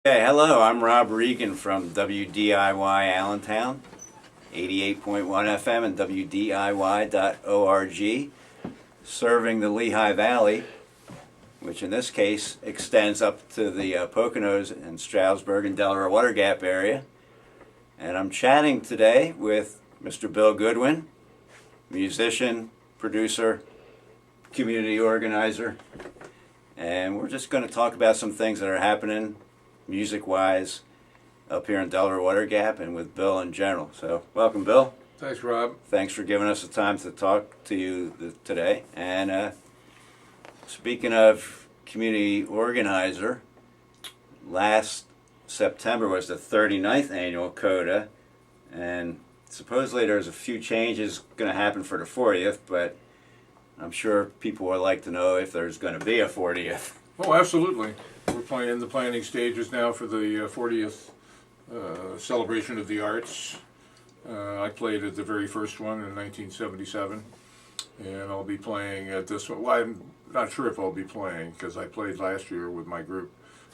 Hey, hello, I'm Rob Regan from WDIY Allentown, 88.1 FM and WDIY.org, serving the Lehigh Valley, which in this case extends up to the Poconos and Stroudsburg and Delaware Water Gap area. And I'm chatting today with Mr. Bill Goodwin, musician, producer, community organizer, and we're just going to talk about some things that are happening music-wise up here in Delaware Water Gap and with Bill in general. So welcome, Bill. Thanks, Rob. Thanks for giving us the time to talk to you today. And speaking of community organizer, last September was the 39th annual CODA, and supposedly there's a few changes going to happen for the 40th, but I'm sure people would like to know if there's going to be a 40th. Oh, absolutely. We're in the planning stages now for the 40th celebration of the arts. I played at the very first one in 1977, and I'll be playing at this one. Well, I'm not sure if I'll be playing because I played last year with my group.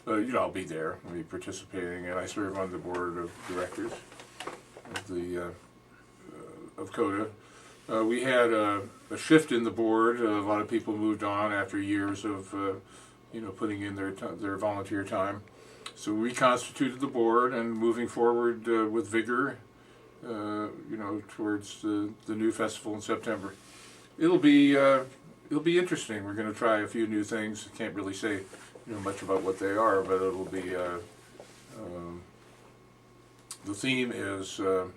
I'll be there. I'll be participating, and I serve on the board of directors of the of CODA. We had a shift in the board. A lot of people moved on after years of putting in their volunteer time. So we reconstituted the board and moving forward with vigor, towards the new festival in September. It'll be interesting. We're going to try a few new things. Can't really say much about what they are, but it'll be. The theme is the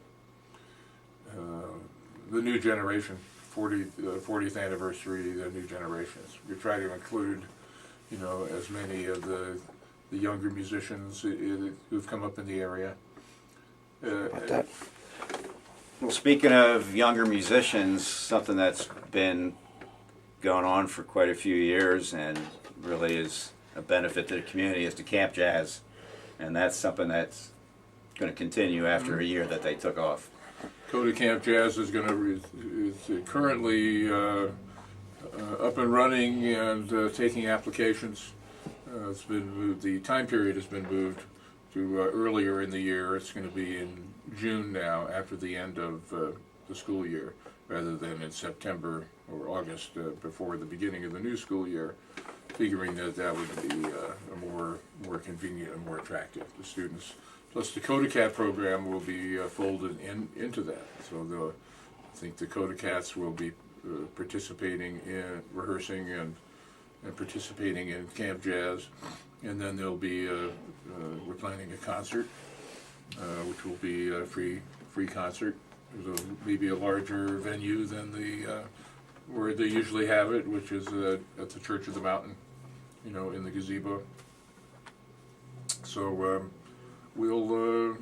new generation, 40th anniversary, the new generations. We try to include, as many of the younger musicians who've come up in the area. Well, speaking of younger musicians, something that's been going on for quite a few years and really is a benefit to the community is the Camp Jazz, and that's something that's going to continue after a year that they took off. CODA Camp Jazz is currently up and running and taking applications. It's been moved. The time period has been moved to earlier in the year. It's going to be in June now, after the end of the school year, rather than in September or August before the beginning of the new school year, figuring that would be more convenient and more attractive to students. Plus, the CODA Cat program will be folded into that. So I think the CODA Cats will be participating in rehearsing and participating in Camp Jazz, and then there'll be we're planning a concert, which will be a free concert. There'll maybe a larger venue than the where they usually have it, which is at the Church of the Mountain, in the gazebo. So we'll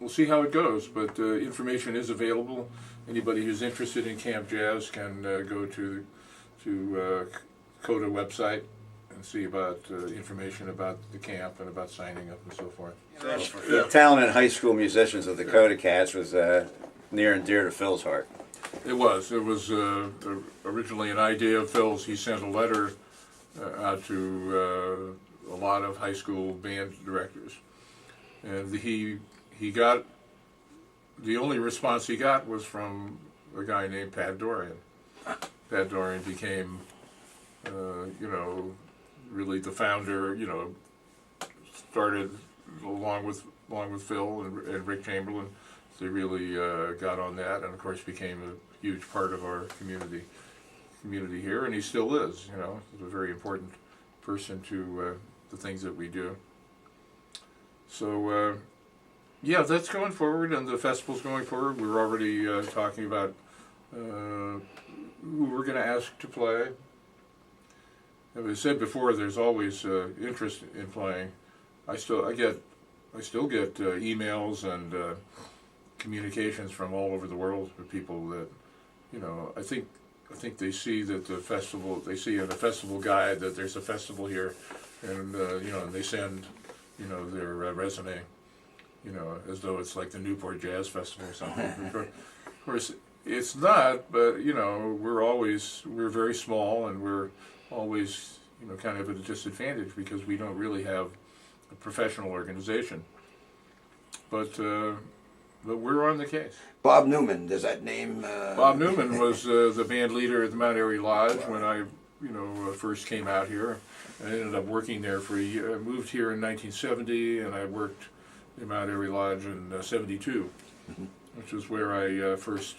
see how it goes, but information is available. Anybody who's interested in Camp Jazz can go to CODA website and see about information about the camp and about signing up and so forth. The talented high school musicians of the CODA Cats was near and dear to Phil's heart. It was originally an idea of Phil's. He sent a letter out to a lot of high school band directors, and he got, the only response he got was from a guy named Pat Dorian. Pat Dorian became, really the founder. Started along with Phil and Rick Chamberlain. They really got on that, and of course became a huge part of our community here, and he still is. He's a very important person to the things that we do. So that's going forward, and the festival's going forward. We're already talking about who we're going to ask to play. As I said before, there's always interest in playing. I still get emails and communications from all over the world with people that, I think they see that the festival, they see in the festival guide that there's a festival here, and and they send, their resume, as though it's like the Newport Jazz Festival or something. Of course, it's not, but we're very small, and we're always kind of at a disadvantage because we don't really have a professional organization. But we're on the case. Bob Newman, does that name? Bob Newman was the band leader at the Mount Airy Lodge when I, first came out here. I ended up working there for a year. I moved here in 1970, and I worked in Mount Airy Lodge in '72, which was where I first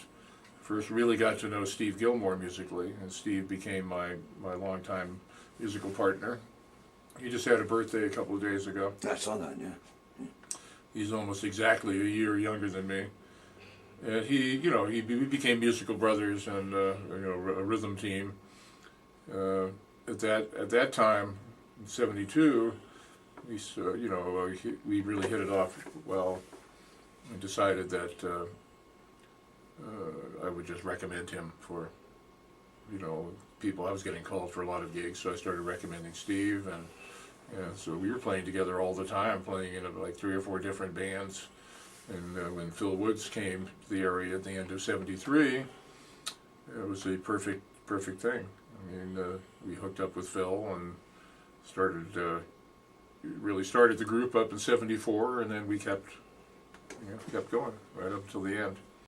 really got to know Steve Gilmore musically, and Steve became my longtime musical partner. He just had a birthday a couple of days ago. I saw that, yeah. He's almost exactly a year younger than me. And we became musical brothers and a rhythm team. At that time, in '72, we really hit it off well. I decided that I would just recommend him for, people. I was getting called for a lot of gigs, so I started recommending Steve, and so we were playing together all the time, playing in like 3 or 4 different bands. And when Phil Woods came to the area at the end of '73, it was a perfect thing. I mean, we hooked up with Phil and really started the group up in '74, and then we kept going right up until the end.